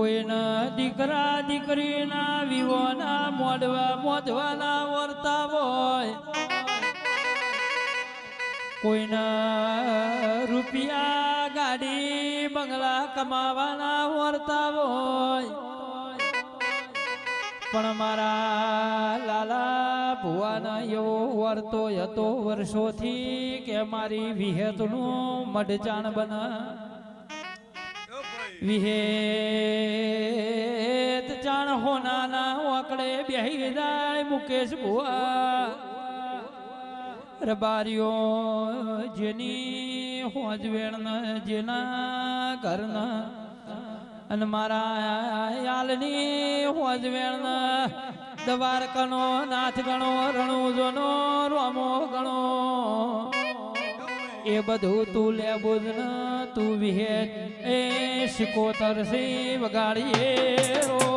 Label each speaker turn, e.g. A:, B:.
A: કોઈના દીકરા દીકરીના વિવાના મોઢવાના વર્તા હોય, કોઈના રૂપિયા ગાડી બંગલા કમાવાના વર્તા હોય, પણ મારા લાલા ભુવાના એવો વર્તો હતો વર્ષોથી કે મારી વિહેતનું મઢચાણ બના વિહેત ચાણ હોનાના ઓકડે બેહી જાય મુકેશ ભુવા રબારીઓ જેની હોજવેણ જેના ઘરના અને મારા યાલની હોજવેણ દવારકાનો નાથ ગણો રણુજોનો રોમો ગણો એ બધું તું લે બુજ તું વિહેત એ શિકોતર સી વગાડીએ રો